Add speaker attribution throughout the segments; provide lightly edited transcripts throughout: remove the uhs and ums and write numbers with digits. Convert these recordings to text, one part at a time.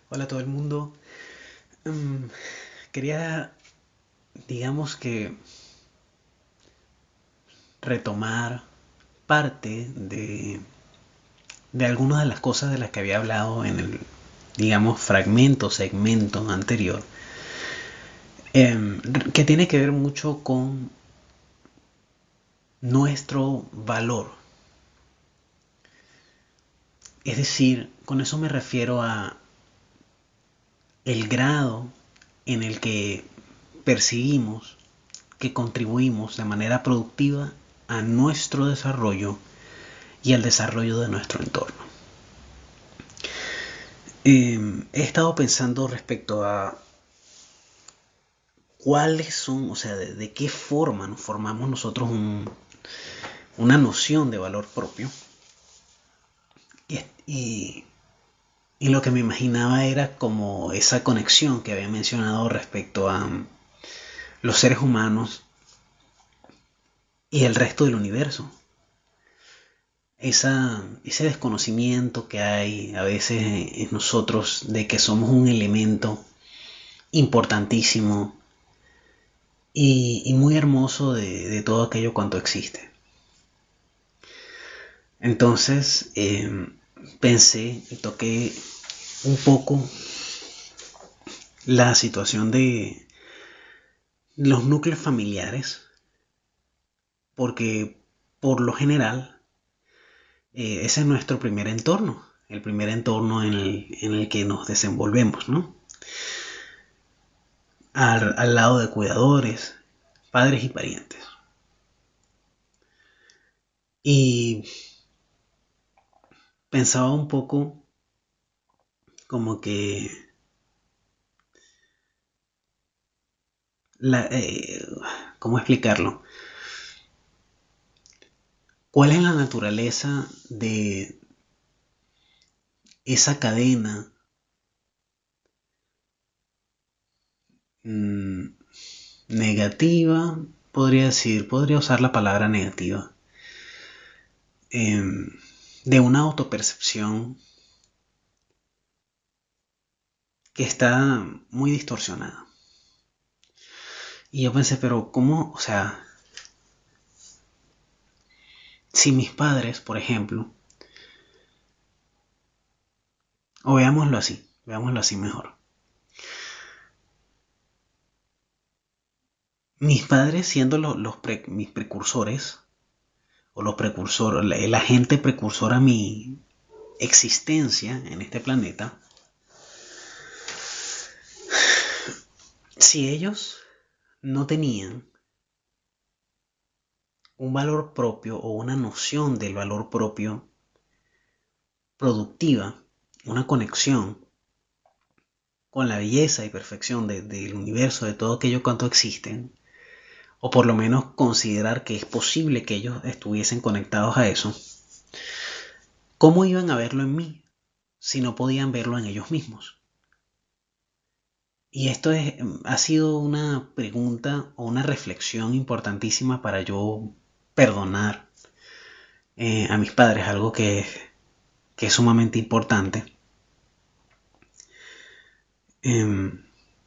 Speaker 1: Hola a todo el mundo. Mm, Quería, digamos que, retomar parte de algunas de las cosas de las que había hablado en el, digamos, fragmento, segmento anterior, que tiene que ver mucho con nuestro valor. Es decir, con eso me refiero a el grado en el que percibimos que contribuimos de manera productiva a nuestro desarrollo y al desarrollo de nuestro entorno. He estado pensando respecto a cuáles son, o sea, de qué forma nos formamos nosotros una noción de valor propio. Y, y, y lo que me imaginaba era como esa conexión que había mencionado respecto a los seres humanos y el resto del universo. Ese desconocimiento que hay a veces en nosotros de que somos un elemento importantísimo y muy hermoso de todo aquello cuanto existe. Entonces pensé y toqué un poco la situación de los núcleos familiares, porque por lo general ese es nuestro primer entorno, el primer entorno en el que nos desenvolvemos, ¿no? Al lado de cuidadores, padres y parientes. Y pensaba un poco como que la, ¿cómo explicarlo? ¿Cuál es la naturaleza de esa cadena mmm, negativa? Podría usar la palabra negativa, eh, de una autopercepción que está muy distorsionada. Y yo pensé, pero ¿cómo? O sea, si mis padres, por ejemplo, o veámoslo así mejor. Mis padres siendo mis precursores, o los precursores, el agente precursor a mi existencia en este planeta, si ellos no tenían un valor propio o una noción del valor propio productiva, una conexión con la belleza y perfección del universo, de todo aquello cuanto existen, o por lo menos considerar que es posible que ellos estuviesen conectados a eso, ¿cómo iban a verlo en mí si no podían verlo en ellos mismos? Y esto ha sido una pregunta o una reflexión importantísima para yo perdonar a mis padres, algo que es sumamente importante.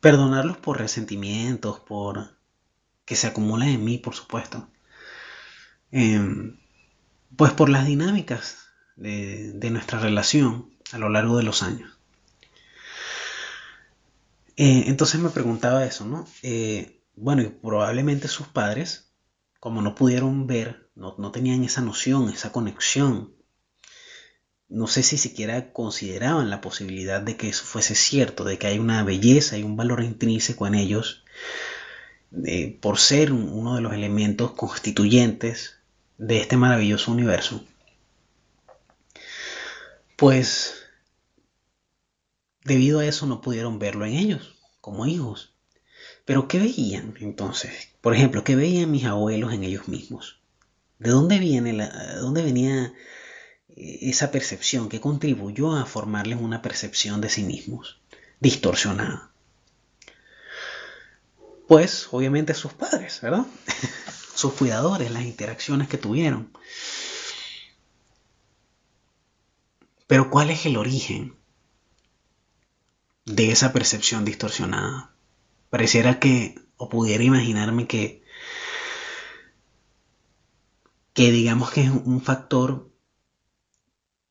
Speaker 1: Perdonarlos por resentimientos, por que se acumulan en mí, por supuesto. Em, pues por las dinámicas de nuestra relación a lo largo de los años. Entonces me preguntaba eso, ¿no? Bueno, y probablemente sus padres, como no pudieron ver, no tenían esa noción, esa conexión, no sé si siquiera consideraban la posibilidad de que eso fuese cierto, de que hay una belleza y un valor intrínseco en ellos, por ser uno de los elementos constituyentes de este maravilloso universo. Pues debido a eso no pudieron verlo en ellos como hijos. Pero ¿qué veían entonces? Por ejemplo, ¿qué veían mis abuelos en ellos mismos? ¿De dónde venía esa percepción? ¿Qué contribuyó a formarles una percepción de sí mismos distorsionada? Pues obviamente sus padres, ¿verdad? Sus cuidadores, las interacciones que tuvieron. Pero ¿cuál es el origen? de esa percepción distorsionada. Pareciera que, o pudiera imaginarme que digamos que es un factor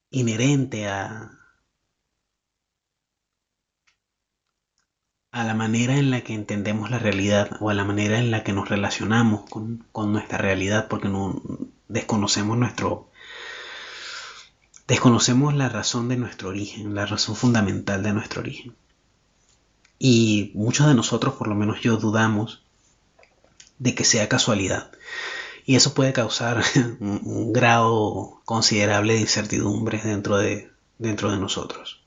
Speaker 1: inherente a la manera en la que entendemos la realidad o a la manera en la que nos relacionamos con nuestra realidad, porque no desconocemos la razón de nuestro origen, la razón fundamental de nuestro origen. Y muchos de nosotros, por lo menos yo, dudamos de que sea casualidad. Y eso puede causar un grado considerable de incertidumbre dentro de nosotros.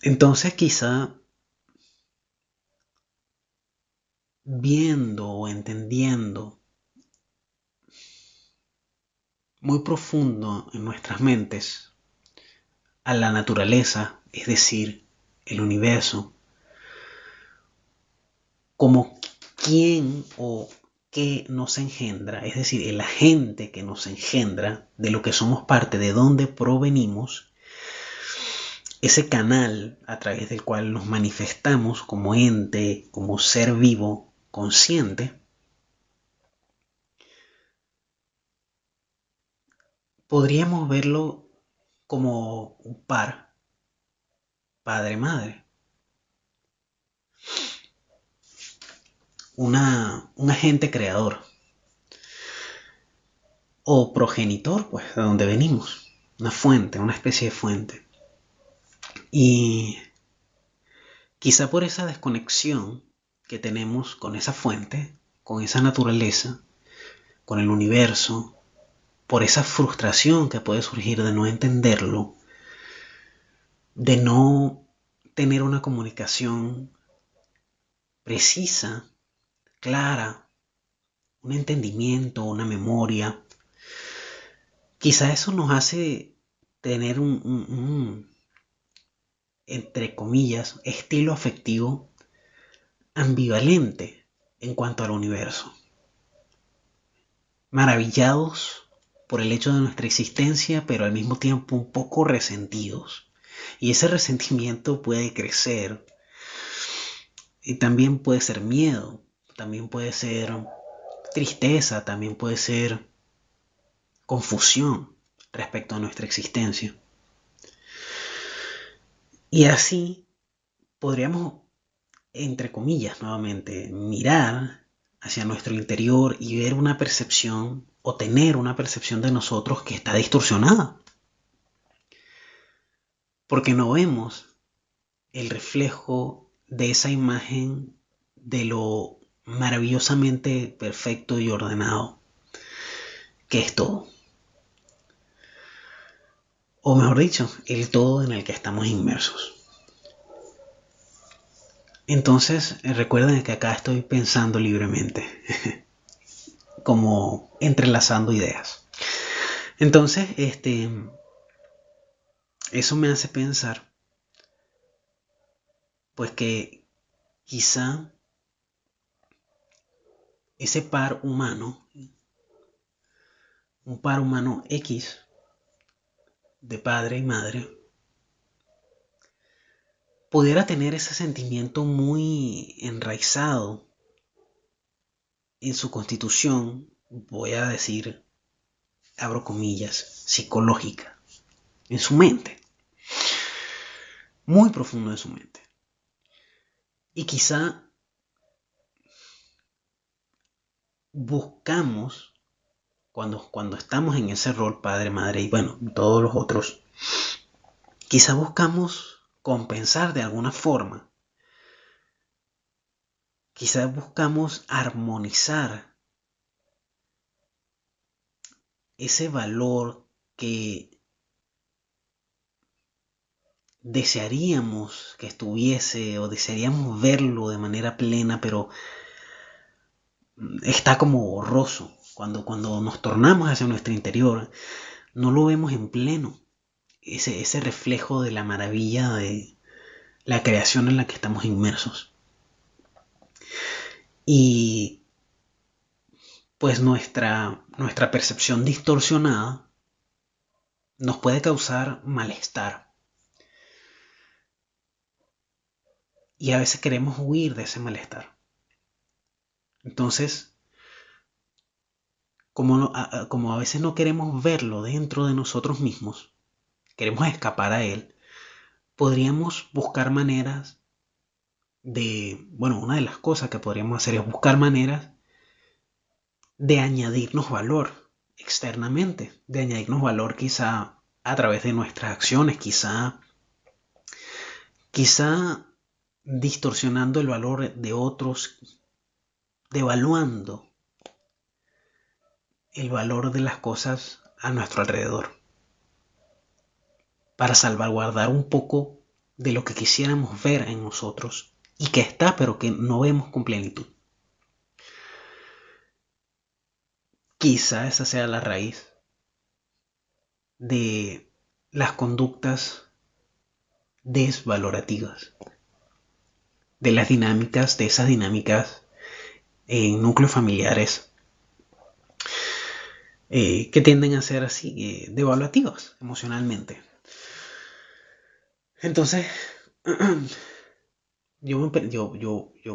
Speaker 1: Entonces quizá viendo o entendiendo muy profundo en nuestras mentes a la naturaleza, es decir, el universo, como quién o qué nos engendra, es decir, el agente que nos engendra, de lo que somos parte, de dónde provenimos, ese canal a través del cual nos manifestamos como ente, como ser vivo, consciente, podríamos verlo como un par, padre-madre, un agente creador o progenitor, pues, de donde venimos, una fuente, una especie de fuente. Y quizá por esa desconexión que tenemos con esa fuente, con esa naturaleza, con el universo, por esa frustración que puede surgir de no entenderlo, de no tener una comunicación precisa, clara, un entendimiento, una memoria. Quizá eso nos hace tener entre comillas, estilo afectivo ambivalente en cuanto al universo. Maravillados por el hecho de nuestra existencia, pero al mismo tiempo un poco resentidos. Y ese resentimiento puede crecer. Y también puede ser miedo, también puede ser tristeza, también puede ser confusión respecto a nuestra existencia. Y así podríamos, entre comillas, nuevamente, mirar hacia nuestro interior y ver una percepción o tener una percepción de nosotros que está distorsionada. Porque no vemos el reflejo de esa imagen de lo maravillosamente perfecto y ordenado que es todo. O mejor dicho, el todo en el que estamos inmersos. Entonces, recuerden que acá estoy pensando libremente, como entrelazando ideas. Entonces, eso me hace pensar, pues que quizá ese un par humano X, de padre y madre, pudiera tener ese sentimiento muy enraizado en su constitución, voy a decir, abro comillas, psicológica, en su mente, muy profundo en su mente. Y quizá buscamos, cuando estamos en ese rol padre, madre y bueno, todos los otros, quizá buscamos compensar de alguna forma. Quizá buscamos armonizar ese valor que desearíamos que estuviese o desearíamos verlo de manera plena, pero está como borroso. Cuando nos tornamos hacia nuestro interior, no lo vemos en pleno. Ese reflejo de la maravilla de la creación en la que estamos inmersos. Y pues nuestra percepción distorsionada nos puede causar malestar. y a veces queremos huir de ese malestar. Entonces, como a veces no queremos verlo dentro de nosotros mismos, queremos escapar a él, podríamos buscar maneras una de las cosas que podríamos hacer es buscar maneras de añadirnos valor externamente, de añadirnos valor quizá a través de nuestras acciones, quizá distorsionando el valor de otros, devaluando el valor de las cosas a nuestro alrededor, para salvaguardar un poco de lo que quisiéramos ver en nosotros y que está pero que no vemos con plenitud. Quizá esa sea la raíz de las conductas desvalorativas, de esas dinámicas en núcleos familiares que tienden a ser así, devaluativas emocionalmente. Entonces, yo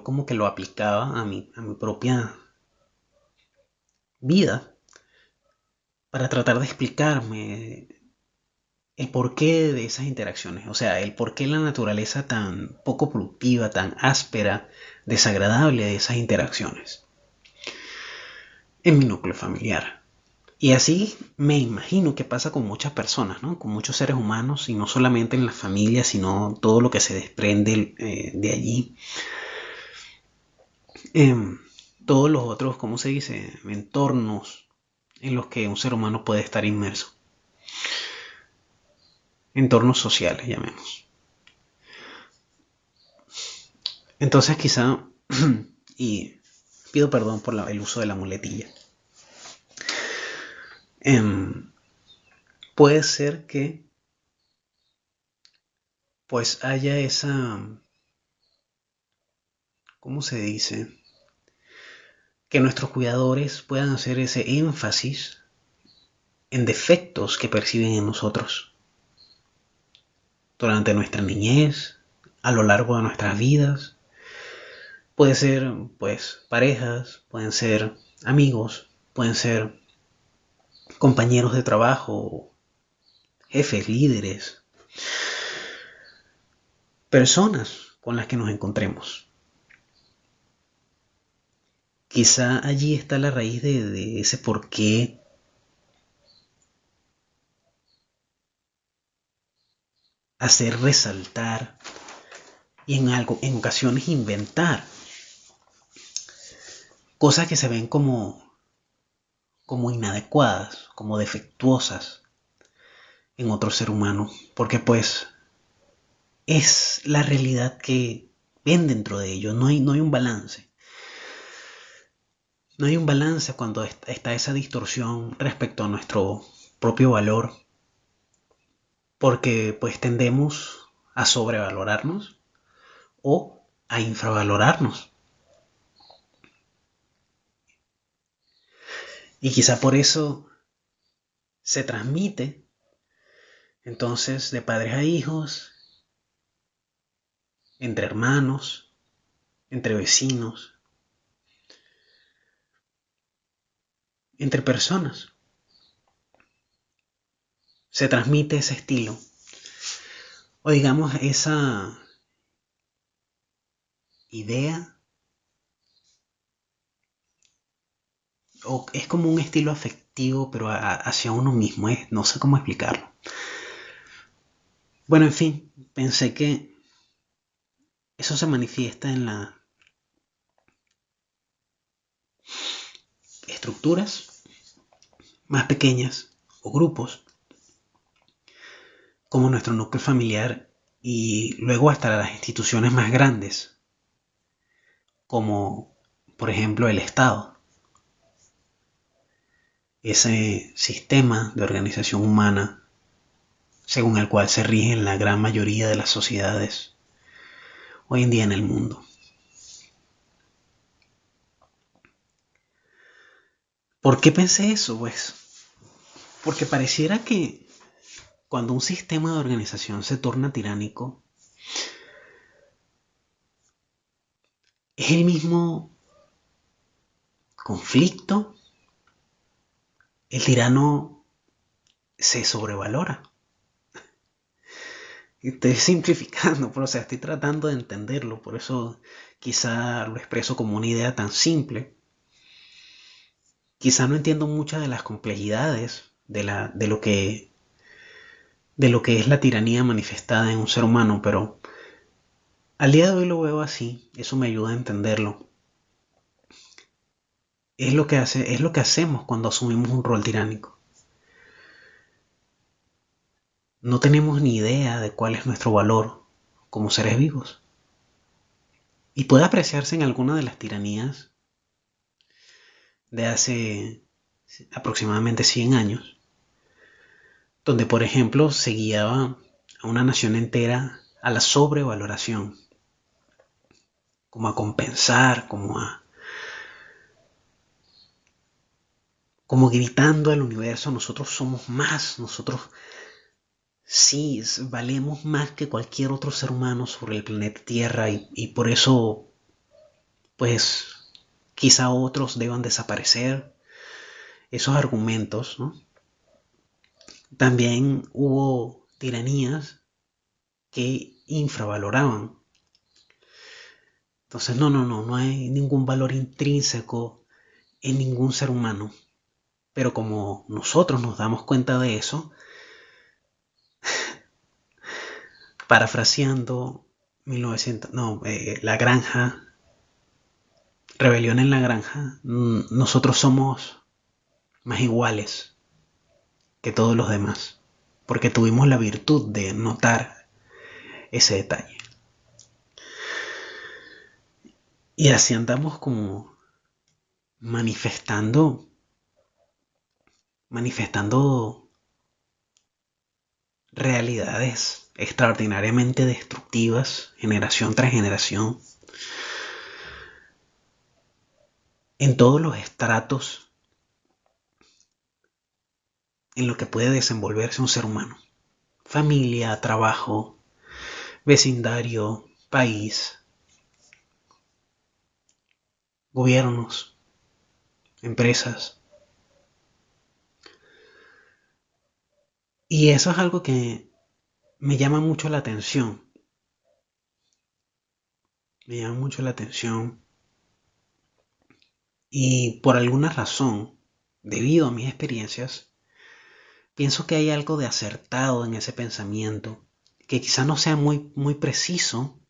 Speaker 1: como que lo aplicaba a mi propia vida para tratar de explicarme el porqué de esas interacciones, o sea, el porqué la naturaleza tan poco productiva, tan áspera, desagradable de esas interacciones en mi núcleo familiar. Y así me imagino que pasa con muchas personas, ¿no? Con muchos seres humanos, y no solamente en la familia, sino todo lo que se desprende de allí. Todos los otros, ¿cómo se dice? Entornos en los que un ser humano puede estar inmerso. Entornos sociales, llamemos. Entonces quizá, y pido perdón por el uso de la muletilla, puede ser que pues haya esa, ¿cómo se dice? Que nuestros cuidadores puedan hacer ese énfasis en defectos que perciben en nosotros durante nuestra niñez, a lo largo de nuestras vidas. Puede ser, pues, parejas, pueden ser amigos, pueden ser compañeros de trabajo, jefes, líderes, personas con las que nos encontremos. Quizá allí está la raíz de ese porqué hacer resaltar y en ocasiones inventar cosas que se ven como inadecuadas, como defectuosas en otro ser humano, porque pues es la realidad que ven dentro de ellos, no hay un balance. No hay un balance cuando está esa distorsión respecto a nuestro propio valor, porque pues tendemos a sobrevalorarnos o a infravalorarnos. Y quizá por eso se transmite entonces de padres a hijos, entre hermanos, entre vecinos, entre personas. Se transmite ese estilo, o digamos esa idea, o es como un estilo afectivo, pero hacia uno mismo, no sé cómo explicarlo. Bueno, en fin, pensé que eso se manifiesta en las estructuras más pequeñas o grupos, como nuestro núcleo familiar, y luego hasta las instituciones más grandes, como por ejemplo el Estado. Ese sistema de organización humana según el cual se rigen la gran mayoría de las sociedades hoy en día en el mundo. ¿Por qué pensé eso? Pues porque pareciera que cuando un sistema de organización se torna tiránico, es el mismo conflicto. El tirano se sobrevalora. Estoy simplificando, pero o sea, estoy tratando de entenderlo, por eso quizá lo expreso como una idea tan simple. Quizá no entiendo muchas de las complejidades de lo que es la tiranía manifestada en un ser humano, pero al día de hoy lo veo así, eso me ayuda a entenderlo. Es lo que hacemos cuando asumimos un rol tiránico. No tenemos ni idea de cuál es nuestro valor como seres vivos. Y puede apreciarse en alguna de las tiranías de hace aproximadamente 100 años, donde por ejemplo se guiaba a una nación entera a la sobrevaloración, como a compensar, como gritando al universo: nosotros somos más, nosotros sí valemos más que cualquier otro ser humano sobre el planeta Tierra, y por eso pues quizá otros deban desaparecer. Esos argumentos, ¿no? También hubo tiranías que infravaloraban. Entonces, no hay ningún valor intrínseco en ningún ser humano. Pero como nosotros nos damos cuenta de eso, parafraseando 1900, no, La Granja, Rebelión en la Granja, nosotros somos más iguales que todos los demás, porque tuvimos la virtud de notar ese detalle. Y así andamos como manifestando realidades extraordinariamente destructivas, generación tras generación, en todos los estratos en lo que puede desenvolverse un ser humano: familia, trabajo, vecindario, país, gobiernos, empresas. Y eso es algo que me llama mucho la atención. Me llama mucho la atención y por alguna razón, debido a mis experiencias, pienso que hay algo de acertado en ese pensamiento, que quizá no sea muy preciso,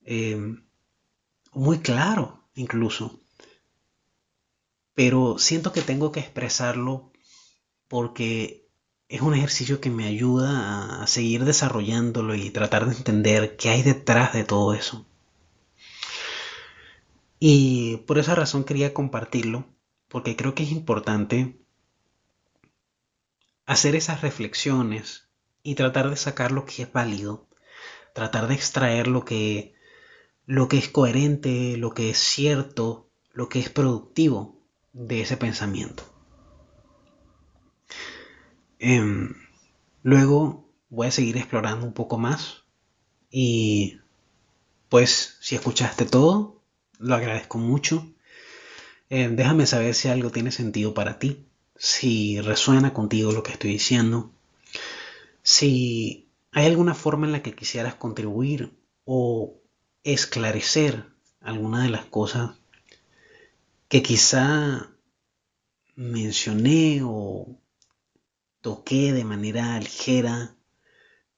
Speaker 1: eh, muy claro incluso, pero siento que tengo que expresarlo porque es un ejercicio que me ayuda a seguir desarrollándolo y tratar de entender qué hay detrás de todo eso. Y por esa razón quería compartirlo, porque creo que es importante hacer esas reflexiones y tratar de sacar lo que es válido, tratar de extraer lo que es coherente, lo que es cierto, lo que es productivo de ese pensamiento. Luego voy a seguir explorando un poco más y pues si escuchaste todo, lo agradezco mucho. Déjame saber si algo tiene sentido para ti, si resuena contigo lo que estoy diciendo, si hay alguna forma en la que quisieras contribuir o esclarecer alguna de las cosas que quizá mencioné o toqué de manera ligera,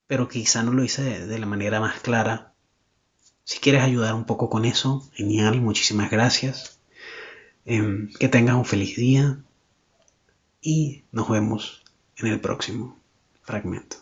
Speaker 1: pero quizá no lo hice de la manera más clara. Si quieres ayudar un poco con eso, genial, muchísimas gracias. Que tengas un feliz día y nos vemos en el próximo fragmento.